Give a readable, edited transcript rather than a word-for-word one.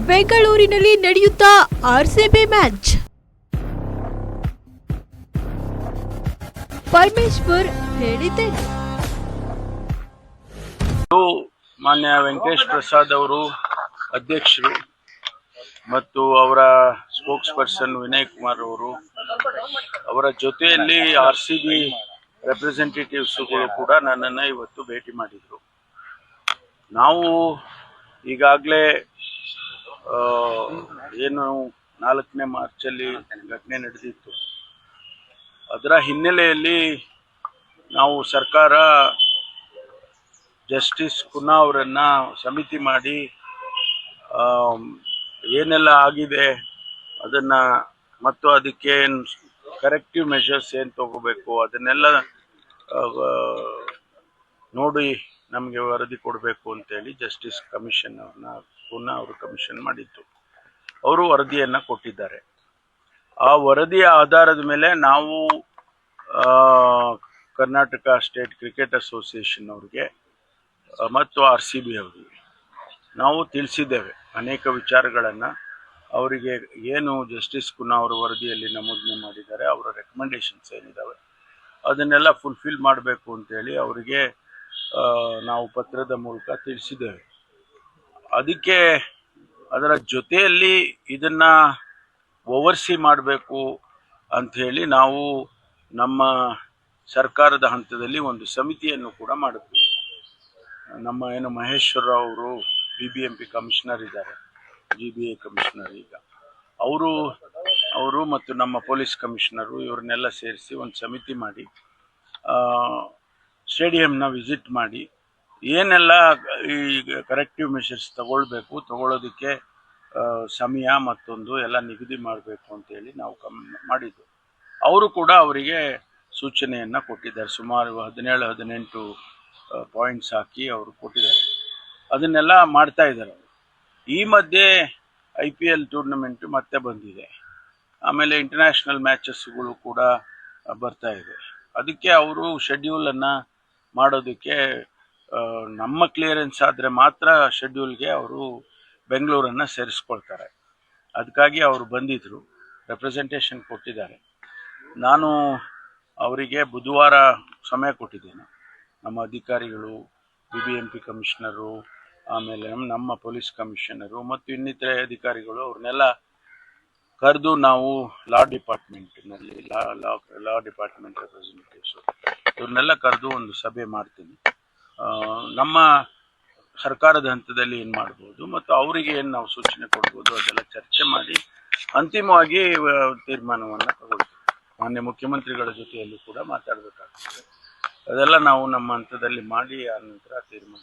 ಬೆಂಗಳೂರಿನಲ್ಲಿ ನಡೆಯುತ್ತಾ RCB match. Parameshwar ಹೇಳಿದ್ದೇನೆ. ಮಾನ್ಯ ವೆಂಕಟೇಶ್ ಪ್ರಸಾದ್ ಅವರು ಅಧ್ಯಕ್ಷರು ಮತ್ತು ಅವರ ಸ್ಪೋಕ್ಸ್ ಪರ್ಸನ್ ವಿನಯ್ ಕುಮಾರ್ ಅವರು, ಅವರ ಜೊತೆಯಲ್ಲಿ ಆರ್ಸಿಬಿ ರೆಪ್ರೆಸೆಂಟೇಟಿವ್ಸ್ಗಳು ಕೂಡ ನನ್ನನ್ನು ಇವತ್ತು ಭೇಟಿ ಮಾಡಿದರು. ನಾವು ಈಗಾಗಲೇ ಏನು 4ನೇ ಮಾರ್ಚಲ್ಲಿ ಘಟನೆ ನಡೆದಿತ್ತು, ಅದರ ಹಿನ್ನೆಲೆಯಲ್ಲಿ ನಾವು ಸರ್ಕಾರ ಜಸ್ಟಿಸ್ ಕುನ್ನಾ ಅವರನ್ನ ಸಮಿತಿ ಮಾಡಿ ಏನೆಲ್ಲ ಆಗಿದೆ ಅದನ್ನು ಮತ್ತು ಅದಕ್ಕೆ ಕರೆಕ್ಟಿವ್ ಮೆಷರ್ಸ್ ಏನು ತಗೋಬೇಕು ಅದನ್ನೆಲ್ಲ ನೋಡಿ ನಮಗೆ ವರದಿ ಕೊಡಬೇಕು ಅಂತೇಳಿ ಜಸ್ಟಿಸ್ ಕಮಿಷನ್ ಅವ್ರನ್ನ ಕುನ್ನಾ ಅವರು ಕಮಿಷನ್ ಮಾಡಿತ್ತು. ಅವರು ವರದಿಯನ್ನು ಕೊಟ್ಟಿದ್ದಾರೆ. ಆ ವರದಿಯ ಆಧಾರದ ಮೇಲೆ ನಾವು ಕರ್ನಾಟಕ ಸ್ಟೇಟ್ ಕ್ರಿಕೆಟ್ ಅಸೋಸಿಯೇಷನ್ ಅವ್ರಿಗೆ ಮತ್ತು RCB ಅವರಿಗೆ ನಾವು ತಿಳಿಸಿದ್ದೇವೆ ಅನೇಕ ವಿಚಾರಗಳನ್ನು. ಅವರಿಗೆ ಏನು ಜಸ್ಟಿಸ್ ಕುನ್ನಾ ಅವರ ವರದಿಯಲ್ಲಿ ನಮೂದನೆ ಮಾಡಿದ್ದಾರೆ, ಅವರ ರೆಕಮೆಂಡೇಶನ್ಸ್ ಏನಿದ್ದಾವೆ ಅದನ್ನೆಲ್ಲ ಫುಲ್ಫಿಲ್ ಮಾಡಬೇಕು ಅಂತೇಳಿ ಅವರಿಗೆ ನಾವು ಪತ್ರದ ಮೂಲಕ ತಿಳಿಸಿದ್ದೇವೆ. ಅದಕ್ಕೆ ಅದರ ಜೊತೆಯಲ್ಲಿ ಇದನ್ನು ಓವರ್ಸಿ ಮಾಡಬೇಕು ಅಂಥೇಳಿ ನಾವು ನಮ್ಮ ಸರ್ಕಾರದ ಹಂತದಲ್ಲಿ ಒಂದು ಸಮಿತಿಯನ್ನು ಕೂಡ ಮಾಡಿದ್ವಿ. ನಮ್ಮ ಏನು ಮಹೇಶ್ವರ ಅವರು BBMP ಕಮಿಷನರ್ ಇದ್ದಾರೆ, GBA ಕಮಿಷನರ್ ಈಗ, ಅವರು ಮತ್ತು ನಮ್ಮ ಪೊಲೀಸ್ ಕಮಿಷನರು ಇವ್ರನ್ನೆಲ್ಲ ಸೇರಿಸಿ ಒಂದು ಸಮಿತಿ ಮಾಡಿ ಸ್ಟೇಡಿಯಂನ ವಿಸಿಟ್ ಮಾಡಿ ಏನೆಲ್ಲ ಈ ಕರೆಕ್ಟಿವ್ ಮೆಷರ್ಸ್ ತಗೊಳ್ಳೋದಕ್ಕೆ ಸಮಯ ಮತ್ತೊಂದು ಎಲ್ಲ ನಿಗದಿ ಮಾಡಬೇಕು ಅಂತೇಳಿ ನಾವು ಮಾಡಿದ್ದು. ಅವರು ಕೂಡ ಅವರಿಗೆ ಸೂಚನೆಯನ್ನು ಕೊಟ್ಟಿದ್ದಾರೆ. ಸುಮಾರು 17-18 ಪಾಯಿಂಟ್ಸ್ ಹಾಕಿ ಅವರು ಕೊಟ್ಟಿದ್ದಾರೆ. ಅದನ್ನೆಲ್ಲ ಮಾಡ್ತಾ ಇದ್ದಾರೆ. ಈ ಮಧ್ಯೆ IPL ಟೂರ್ನಮೆಂಟ್ ಮತ್ತೆ ಬಂದಿದೆ, ಆಮೇಲೆ ಇಂಟರ್ನ್ಯಾಷನಲ್ ಮ್ಯಾಚಸ್ಗಳು ಕೂಡ ಬರ್ತಾ ಇದೆ. ಅದಕ್ಕೆ ಅವರು ಶೆಡ್ಯೂಲನ್ನು ಮಾಡೋದಕ್ಕೆ ನಮ್ಮ ಕ್ಲಿಯರೆನ್ಸ್ ಆದರೆ ಮಾತ್ರ ಶೆಡ್ಯೂಲ್ಗೆ ಅವರು ಬೆಂಗಳೂರನ್ನು ಸೇರಿಸ್ಕೊಳ್ತಾರೆ. ಅದಕ್ಕಾಗಿ ಅವರು ಬಂದಿದ್ದರು, ರೆಪ್ರೆಸೆಂಟೇಷನ್ ಕೊಟ್ಟಿದ್ದಾರೆ. ನಾನು ಅವರಿಗೆ ಬುಧವಾರ ಸಮಯ ಕೊಟ್ಟಿದ್ದೇನೆ. ನಮ್ಮ ಅಧಿಕಾರಿಗಳು, BBMP ಕಮಿಷನರು, ಆಮೇಲೆ ನಮ್ಮ ಪೊಲೀಸ್ ಕಮಿಷನರು ಮತ್ತು ಇನ್ನಿತರೆ ಅಧಿಕಾರಿಗಳು ಅವ್ರನ್ನೆಲ್ಲ ಕರೆದು ನಾವು ಲಾ ಡಿಪಾರ್ಟ್ಮೆಂಟ್ನಲ್ಲಿ ಲಾ ಡಿಪಾರ್ಟ್ಮೆಂಟ್ ರೆಪ್ರೆಸೆಂಟೇಟಿವ್ಸು ಇವ್ರನ್ನೆಲ್ಲ ಕರೆದು ಒಂದು ಸಭೆ ಮಾಡ್ತೀನಿ. ನಮ್ಮ ಸರ್ಕಾರದ ಹಂತದಲ್ಲಿ ಏನು ಮಾಡ್ಬೋದು ಮತ್ತು ಅವರಿಗೆ ಏನು ನಾವು ಸೂಚನೆ ಕೊಡ್ಬೋದು ಅದೆಲ್ಲ ಚರ್ಚೆ ಮಾಡಿ ಅಂತಿಮವಾಗಿ ತೀರ್ಮಾನವನ್ನು ತಗೊಳ್ತೀವಿ. ಮಾನ್ಯ ಮುಖ್ಯಮಂತ್ರಿಗಳ ಜೊತೆಯಲ್ಲಿ ಕೂಡ ಮಾತಾಡಬೇಕಾಗ್ತದೆ. ಅದೆಲ್ಲ ನಾವು ನಮ್ಮ ಹಂತದಲ್ಲಿ ಮಾಡಿ ಆ ನಂತರ ತೀರ್ಮಾನ